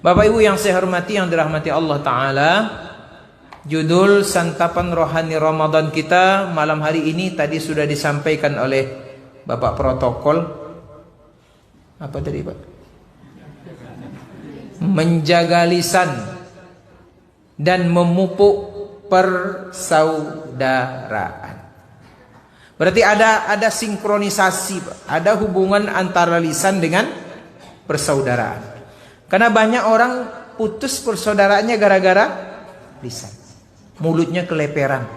Bapak Ibu yang saya hormati, yang dirahmati Allah Ta'ala, judul santapan rohani Ramadan kita malam hari ini tadi sudah disampaikan oleh Bapak Protokol. Apa tadi Pak? Menjaga lisan dan memupuk persaudaraan. Berarti ada sinkronisasi, Pak. Ada hubungan antara lisan dengan persaudaraan. Karena banyak orang putus persaudaraannya gara-gara lisan. Mulutnya keleperan,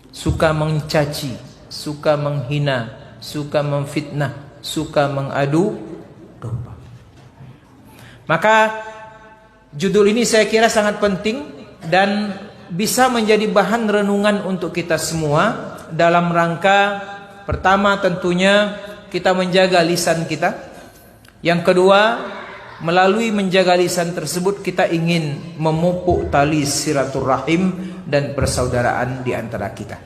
suka mencaci, suka menghina, suka memfitnah, suka mengadu domba. Maka judul ini saya kira sangat penting dan bisa menjadi bahan renungan untuk kita semua dalam rangka pertama tentunya kita menjaga lisan kita. Yang kedua, melalui menjaga lisan tersebut kita ingin memupuk tali silaturahim dan persaudaraan di antara kita.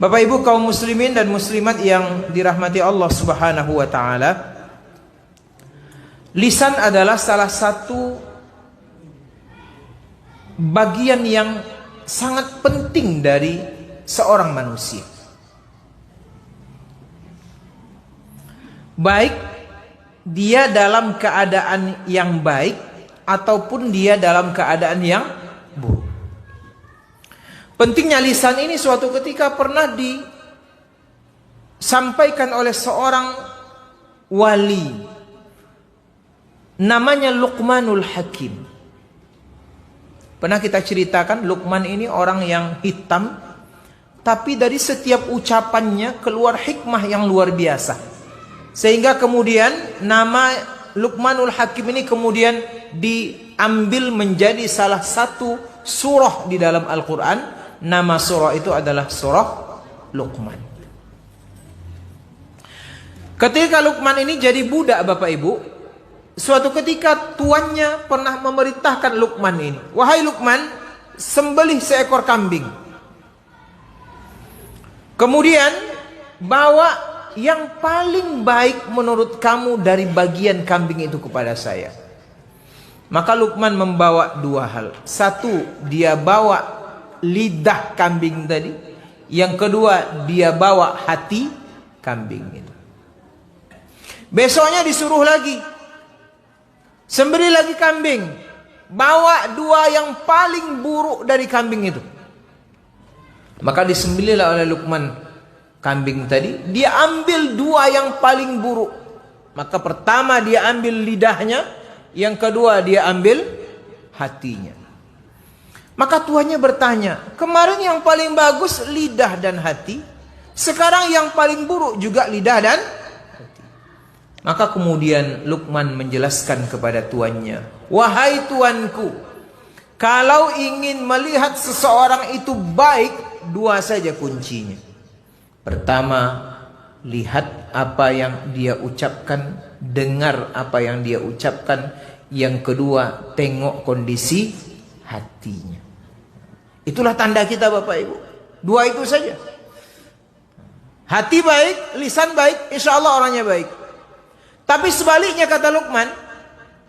Bapak Ibu kaum muslimin dan muslimat yang dirahmati Allah Subhanahu wa taala, lisan adalah salah satu bagian yang sangat penting dari seorang manusia. Baik dia dalam keadaan yang baik ataupun dia dalam keadaan yang buruk. Pentingnya lisan ini suatu ketika pernah disampaikan oleh seorang wali, namanya Luqmanul Hakim. Pernah kita ceritakan Luqman ini orang yang hitam, tapi dari setiap ucapannya keluar hikmah yang luar biasa. Sehingga kemudian nama Luqmanul Hakim ini kemudian diambil menjadi salah satu surah di dalam Al-Quran. Nama surah itu adalah surah Luqman. Ketika Luqman ini jadi budak Bapak Ibu, suatu ketika tuannya pernah memerintahkan Luqman ini, "Wahai Luqman, sembelih seekor kambing. Kemudian bawa yang paling baik menurut kamu dari bagian kambing itu kepada saya." Maka Luqman membawa dua hal. Satu, dia bawa lidah kambing tadi. Yang kedua, dia bawa hati kambing itu. Besoknya disuruh lagi, sembelih lagi kambing. Bawa dua yang paling buruk dari kambing itu. Maka disembelihlah oleh Luqman kambing tadi. Dia ambil dua yang paling buruk. Maka pertama dia ambil lidahnya, yang kedua dia ambil hatinya. Maka tuannya bertanya, kemarin yang paling bagus lidah dan hati, sekarang yang paling buruk juga lidah dan hati. Maka kemudian Luqman menjelaskan kepada tuannya, "Wahai tuanku, kalau ingin melihat seseorang itu baik, dua saja kuncinya. Pertama, lihat apa yang dia ucapkan, dengar apa yang dia ucapkan. Yang kedua, tengok kondisi hatinya." Itulah tanda kita Bapak Ibu. Dua itu saja. Hati baik, lisan baik, insya Allah orangnya baik. Tapi sebaliknya kata Luqman,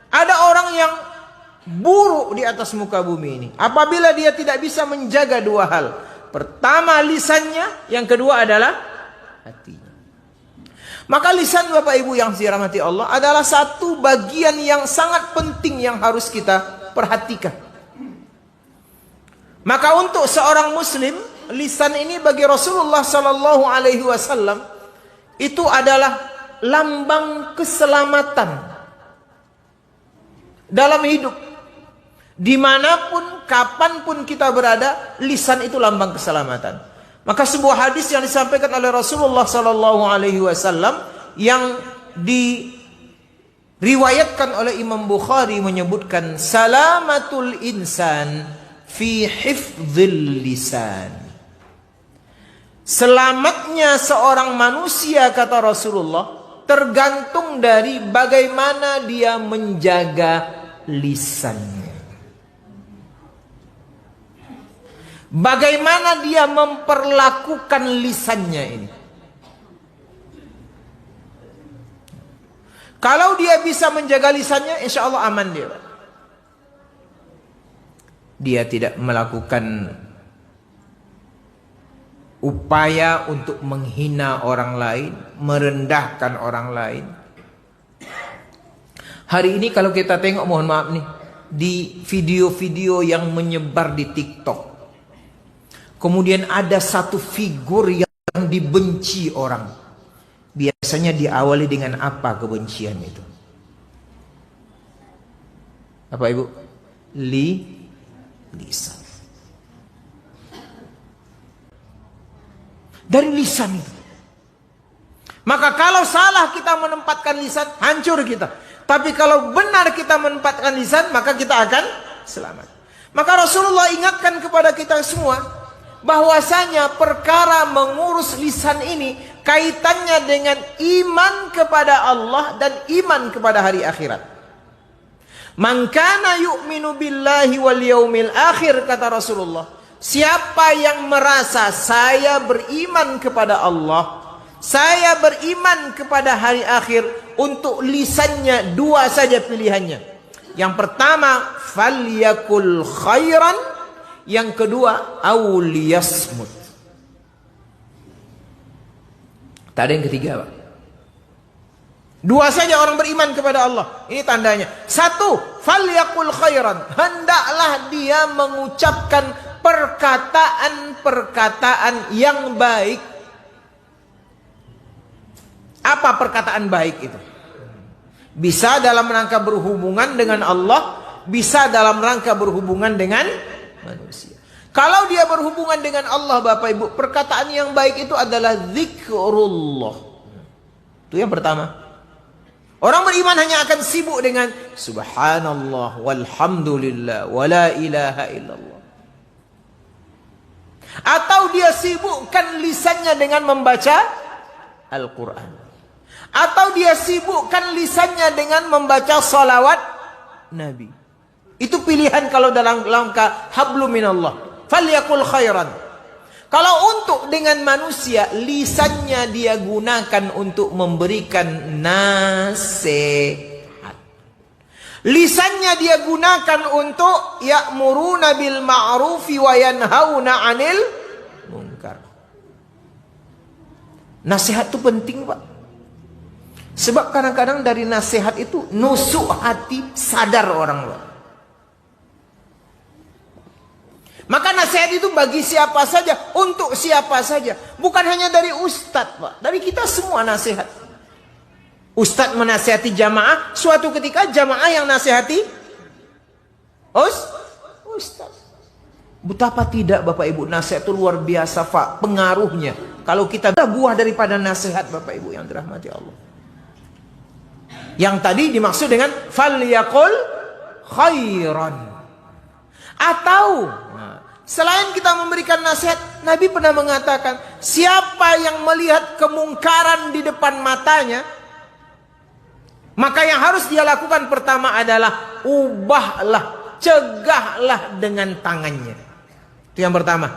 ada orang yang buruk di atas muka bumi ini apabila dia tidak bisa menjaga dua hal. Pertama lisannya, yang kedua adalah hatinya. Maka lisan Bapak Ibu yang dirahmati Allah adalah satu bagian yang sangat penting yang harus kita perhatikan. Maka untuk seorang muslim, lisan ini bagi Rasulullah sallallahu alaihi wasallam itu adalah lambang keselamatan dalam hidup. Dimanapun, kapanpun kita berada, lisan itu lambang keselamatan. Maka sebuah hadis yang disampaikan oleh Rasulullah sallallahu alaihi wasallam yang diriwayatkan oleh Imam Bukhari menyebutkan, "Salamatul insan fi hifdzil lisan." Selamatnya seorang manusia kata Rasulullah tergantung dari bagaimana dia menjaga lisannya. Bagaimana dia memperlakukan lisannya ini. Kalau dia bisa menjaga lisannya, insya Allah aman dia. Dia tidak melakukan upaya untuk menghina orang lain, merendahkan orang lain. Hari ini kalau kita tengok, mohon maaf nih, di video-video yang menyebar di TikTok, kemudian ada satu figur yang dibenci orang. Biasanya diawali dengan apa kebencian itu? Apa Ibu? Lisan. Dari lisan itu. Maka kalau salah kita menempatkan lisan, hancur kita. Tapi kalau benar kita menempatkan lisan, maka kita akan selamat. Maka Rasulullah ingatkan kepada kita semua, bahwasanya perkara mengurus lisan ini kaitannya dengan iman kepada Allah dan iman kepada hari akhirat. Man kana yu'minu billahi wal yaumil akhir, kata Rasulullah. Siapa yang merasa saya beriman kepada Allah, saya beriman kepada hari akhir, untuk lisannya dua saja pilihannya. Yang pertama, falyakul khairan. Yang kedua, auliyasmut. Tak ada yang ketiga, Pak. Dua saja orang beriman kepada Allah. Ini tandanya. Satu, falyakul khairan. Hendaklah dia mengucapkan perkataan-perkataan yang baik. Apa perkataan baik itu? Bisa dalam rangka berhubungan dengan Allah, bisa dalam rangka berhubungan dengan manusia. Kalau dia berhubungan dengan Allah, Bapak Ibu, perkataan yang baik itu adalah zikrullah. Itu yang pertama. Orang beriman hanya akan sibuk dengan subhanallah walhamdulillah wala ilaha illallah. Atau dia sibukkan lisannya dengan membaca Al-Quran. Atau dia sibukkan lisannya dengan membaca salawat Nabi. Itu pilihan kalau dalam langkah hablu minallah. Falyakul khairan. Kalau untuk dengan manusia, lisannya dia gunakan untuk memberikan nasihat. Lisannya dia gunakan untuk ya'muruna bil ma'rufi wa yanhauna 'anil munkar. Nasihat itu penting, Pak. Sebab kadang-kadang dari nasihat itu nusuk hati, sadar orang, Pak. Maka nasihat itu bagi siapa saja, untuk siapa saja. Bukan hanya dari ustadz, Pak. Dari kita semua nasihat. Ustadz menasihati jamaah, suatu ketika jamaah yang nasihati ustadz. Betapa tidak, Bapak Ibu, nasihat itu luar biasa, Pak, pengaruhnya. Kalau kita buah daripada nasihat, Bapak Ibu yang dirahmati Allah. Yang tadi dimaksud dengan falyaqul khairan. Atau selain kita memberikan nasihat, Nabi pernah mengatakan, siapa yang melihat kemungkaran di depan matanya, maka yang harus dia lakukan pertama adalah ubahlah, cegahlah dengan tangannya. Itu yang pertama.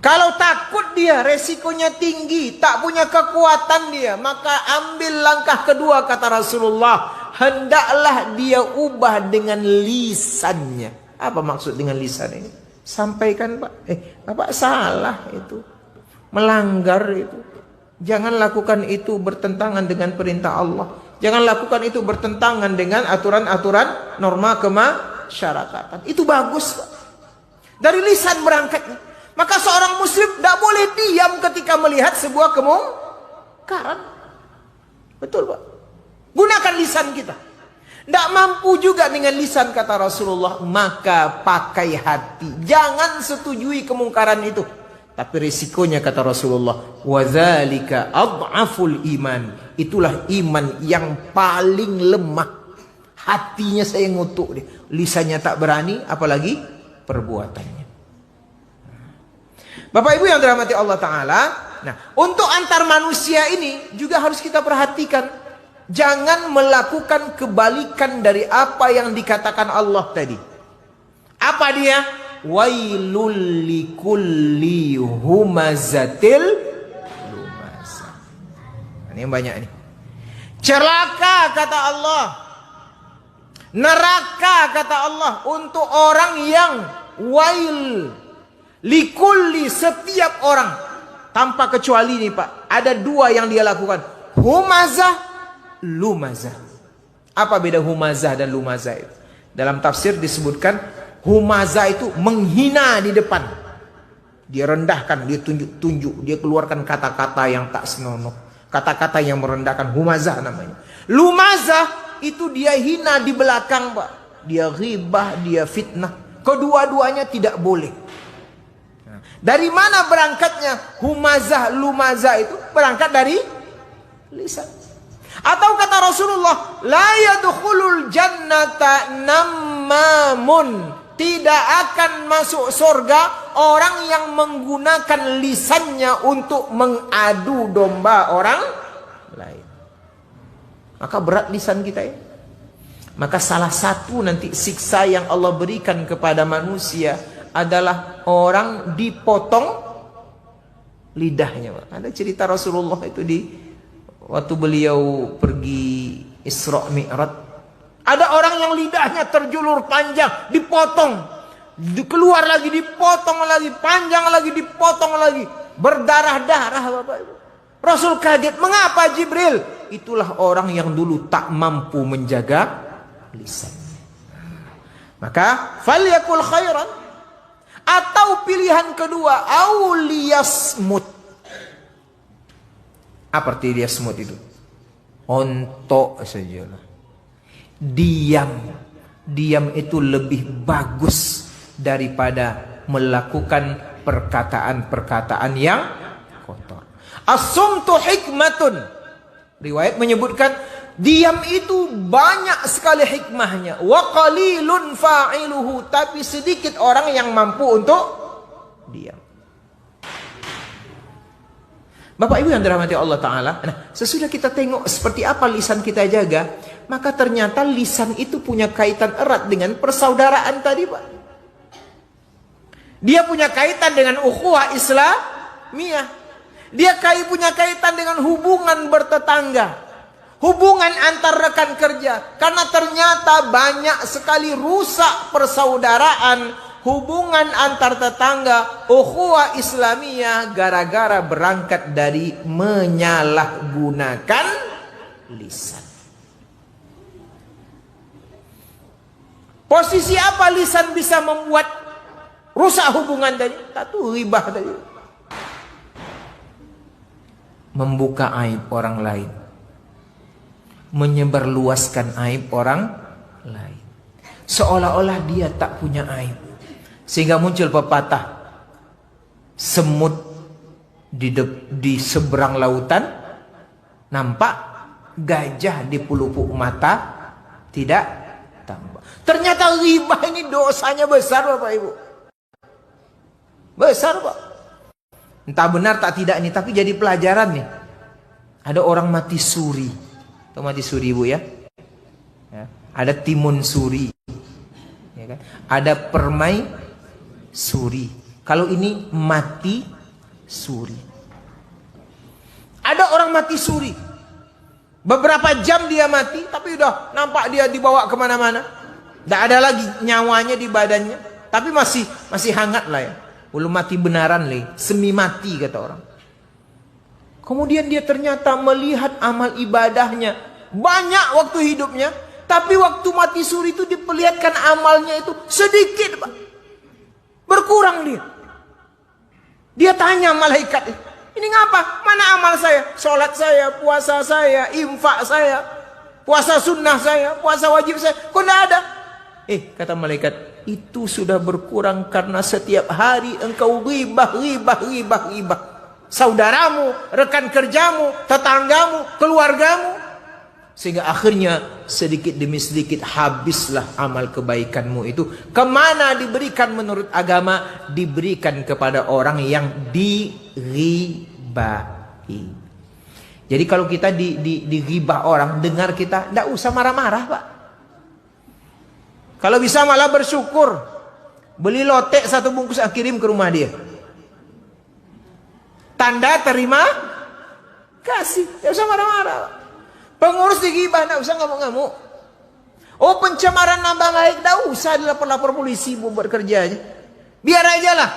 Kalau takut dia, resikonya tinggi, tak punya kekuatan dia, maka ambil langkah kedua, kata Rasulullah. Hendaklah dia ubah dengan lisannya. Apa maksud dengan lisan ini? Sampaikan, Pak. Bapak salah itu. Melanggar itu. Jangan lakukan itu bertentangan dengan perintah Allah. Jangan lakukan itu bertentangan dengan aturan-aturan norma kemasyarakatan. Itu bagus, Pak. Dari lisan berangkatnya. Maka seorang muslim tidak boleh diam ketika melihat sebuah kemungkaran. Betul, Pak. Gunakan lisan kita. Tidak mampu juga dengan lisan, kata Rasulullah, maka pakai hati. Jangan setujui kemungkaran itu. Tapi risikonya, kata Rasulullah, wadzalika ad'aful iman. Itulah iman yang paling lemah. Hatinya saya ngutuk deh. Lisannya tak berani, apalagi perbuatannya. Bapak Ibu yang dirahmati Allah Ta'ala. Nah, untuk antar manusia ini juga harus kita perhatikan. Jangan melakukan kebalikan dari apa yang dikatakan Allah tadi. Apa dia? Wailul likulli humazatil lumazah. Ini yang banyak nih. Celaka, kata Allah, Neraka kata Allah untuk orang yang wail. Likulli, setiap orang. Tanpa kecuali nih Pak. Ada dua yang dia lakukan. Humazah, lumazah. Apa beda humazah dan lumazah itu? Dalam tafsir disebutkan humazah itu menghina di depan. Dia rendahkan, dia tunjuk-tunjuk, dia keluarkan kata-kata yang tak senonoh, kata-kata yang merendahkan, humazah namanya. Lumazah itu dia hina di belakang Pak. Dia ghibah, dia fitnah. Kedua-duanya tidak boleh. Dari mana berangkatnya humazah, lumazah itu? Berangkat dari lisan. Atau kata Rasulullah, la yadkhulul jannata nammamun. Tidak akan masuk surga orang yang menggunakan lisannya untuk mengadu domba orang lain. Maka berat lisan kita ya. Maka salah satu nanti siksa yang Allah berikan kepada manusia adalah orang dipotong lidahnya. Ada cerita Rasulullah itu waktu beliau pergi Isra Mi'raj. Ada orang yang lidahnya terjulur panjang, dipotong, keluar lagi, dipotong lagi, panjang lagi, dipotong lagi, berdarah-darah Bapak Ibu. Rasul kaget, mengapa Jibril? Itulah orang yang dulu tak mampu menjaga lisannya. Maka falyakul khairan, atau pilihan kedua auliyasmut. Apa arti liyasmut itu? Ontok sajalah. Diam itu lebih bagus daripada melakukan perkataan-perkataan yang kotor. As-sumtu hikmatun. Riwayat menyebutkan diam itu banyak sekali hikmahnya. Wa qalilun fa'iluhu, tapi sedikit orang yang mampu untuk diam. Bapak Ibu yang dirahmati Allah Ta'ala. Nah, sesudah kita tengok seperti apa lisan kita jaga, maka ternyata lisan itu punya kaitan erat dengan persaudaraan tadi Pak. Dia punya kaitan dengan ukhuwah Islamiyah. Dia punya kaitan dengan hubungan bertetangga. Hubungan antar rekan kerja. Karena ternyata banyak sekali rusak persaudaraan, hubungan antar tetangga, ukhuwah Islamiyah, gara-gara berangkat dari menyalahgunakan lisan. Posisi apa lisan bisa membuat rusak hubungan tadi? Satu, ghibah tadi. Membuka aib orang lain. Menyebarluaskan aib orang lain. Seolah-olah dia tak punya aib. Sehingga muncul pepatah, semut di seberang lautan nampak, gajah di pelupuk mata tidak tampak. Ternyata ghibah ini dosanya besar Bapak Ibu. Besar Pak. Entah benar tak tidak ini, tapi jadi pelajaran nih. Ada orang mati suri. Tahu mati suri Ibu ya? Ada timun suri. Ya kan? Ada permai suri. Kalau ini mati suri. Ada orang mati suri. Beberapa jam dia mati, tapi udah nampak dia dibawa kemana-mana. Tidak ada lagi nyawanya di badannya, tapi masih hangat lah ya. Belum mati benaran lagi, semi mati kata orang. Kemudian dia ternyata melihat amal ibadahnya banyak waktu hidupnya, tapi waktu mati suri itu diperlihatkan amalnya itu sedikit Pak. Berkurang dia. Dia tanya malaikat, ini ngapa? Mana amal saya? Sholat saya, puasa saya, infak saya, puasa sunnah saya, puasa wajib saya. Kok tidak ada? Kata malaikat, itu sudah berkurang karena setiap hari engkau ghibah. Saudaramu, rekan kerjamu, tetanggamu, keluargamu. Sehingga akhirnya sedikit demi sedikit habislah amal kebaikanmu itu. Kemana diberikan menurut agama? Diberikan kepada orang yang dighibahi. Jadi kalau kita dighibah orang, dengar kita, tidak usah marah-marah Pak. Kalau bisa malah bersyukur. Beli lotek 1 bungkus, kirim ke rumah dia. Tanda terima kasih. Tidak usah marah-marah. Pengurus digibah, tidak usah ngamuk-ngamuk. Oh, pencemaran nama baik, dah usah dilapor-lapor polisi buat kerjanya. Biar aja lah.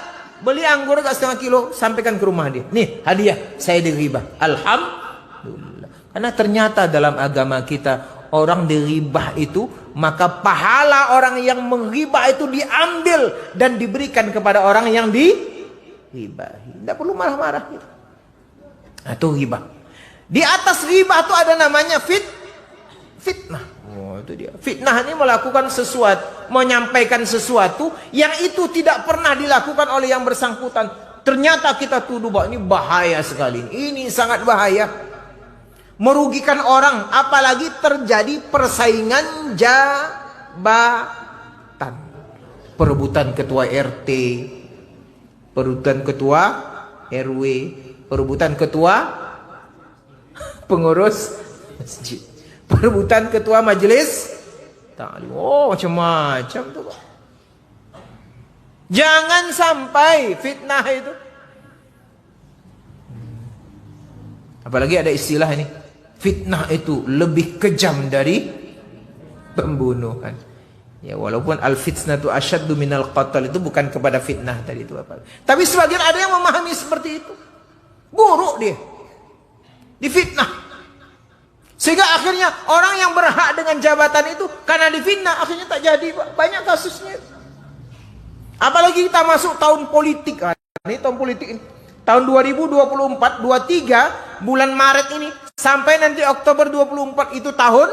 Beli anggur gak setengah kilo, sampaikan ke rumah dia. Nih, hadiah, saya diribah. Alhamdulillah. Karena ternyata dalam agama kita, orang diribah itu, maka pahala orang yang menghibah itu diambil dan diberikan kepada orang yang diribahi. Tidak perlu marah-marah gitu. Nah, itu ribah. Di atas ribah itu ada namanya fitnah. Oh, itu dia. Fitnah ini melakukan sesuatu, menyampaikan sesuatu yang itu tidak pernah dilakukan oleh yang bersangkutan. Ternyata kita tuduh bahwa ini bahaya sekali. Ini sangat bahaya. Merugikan orang, apalagi terjadi persaingan jabatan. Perebutan ketua RT, perebutan ketua RW, perebutan ketua pengurus masjid, perebutan ketua majelis taklim. Oh, macam-macam tuh, Pak. Jangan sampai fitnah itu. Apalagi ada istilah ini, fitnah itu lebih kejam dari pembunuhan. Ya, walaupun al-fitnatu asyaddu minal qatl, itu bukan kepada fitnah tadi itu apa. Tapi sebagian ada yang memahami seperti itu. Buruk dia. Difitnah. Sehingga akhirnya orang yang berhak dengan jabatan itu karena difitnah akhirnya tak jadi, Pak. Banyak kasusnya. Apalagi kita masuk tahun politik. Ini tahun politik ini. Tahun 2024, 23 bulan Maret ini sampai nanti Oktober 24 itu tahun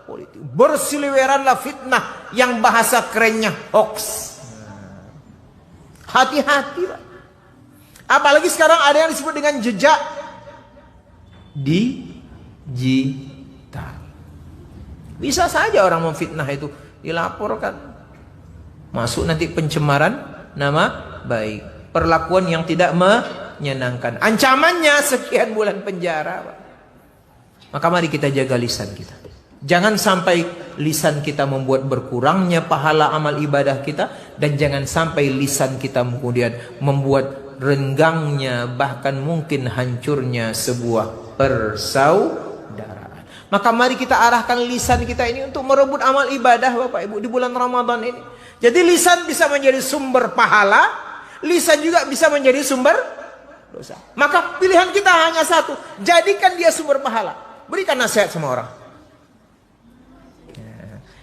politik. Berseliweranlah fitnah yang bahasa kerennya hoax. Hati-hati, Pak. Apalagi sekarang ada yang disebut dengan jejak digital. Bisa saja orang memfitnah itu dilaporkan. Masuk nanti pencemaran nama baik, perlakuan yang tidak menyenangkan. Ancamannya sekian bulan penjara, Pak. Maka mari kita jaga lisan kita. Jangan sampai lisan kita membuat berkurangnya pahala amal ibadah kita, dan jangan sampai lisan kita kemudian membuat renggangnya, bahkan mungkin hancurnya sebuah persaudaraan. Maka mari kita arahkan lisan kita ini untuk merebut amal ibadah, Bapak Ibu, di bulan Ramadan ini. Jadi lisan bisa menjadi sumber pahala, lisan juga bisa menjadi sumber dosa. Maka pilihan kita hanya satu, jadikan dia sumber pahala. Berikan nasihat sama orang.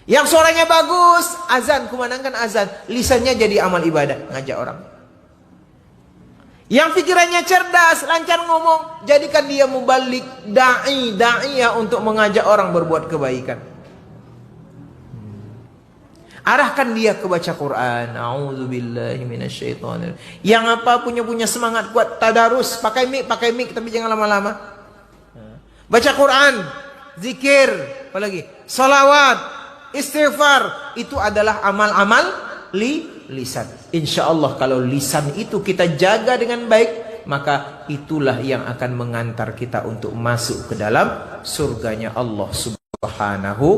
Yang suaranya bagus, azan, kumandangkan azan, lisannya jadi amal ibadah, ngajak orang. Yang pikirannya cerdas, lancar ngomong, jadikan dia mubalik, da'iyah untuk mengajak orang berbuat kebaikan. Arahkan dia ke baca Quran. A'udzubillahi minasyaitonir. Yang apa punya semangat kuat tadarus, pakai mic tapi jangan lama-lama. Baca Quran, zikir, apalagi salawat, istighfar, itu adalah amal-amal lisan. Insya Allah kalau lisan itu kita jaga dengan baik, maka itulah yang akan mengantar kita untuk masuk ke dalam surganya Allah Subhanahu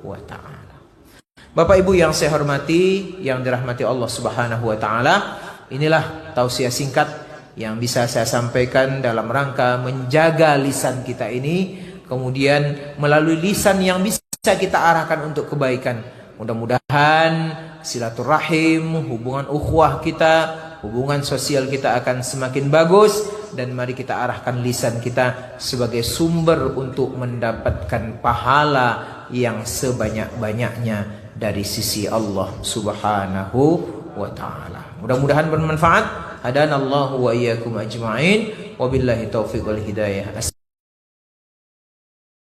wa ta'ala. Bapak Ibu yang saya hormati, yang dirahmati Allah Subhanahu wa ta'ala, inilah tausiah singkat yang bisa saya sampaikan dalam rangka menjaga lisan kita ini, kemudian melalui lisan yang bisa kita arahkan untuk kebaikan. Mudah-mudahan silaturahim, hubungan ukhuwah kita, hubungan sosial kita akan semakin bagus, dan mari kita arahkan lisan kita sebagai sumber untuk mendapatkan pahala yang sebanyak-banyaknya dari sisi Allah Subhanahu wa ta'ala. Mudah-mudahan bermanfaat. Hadanallahu wa iyyakum ajma'in. Wabillahi taufiq wal hidayah.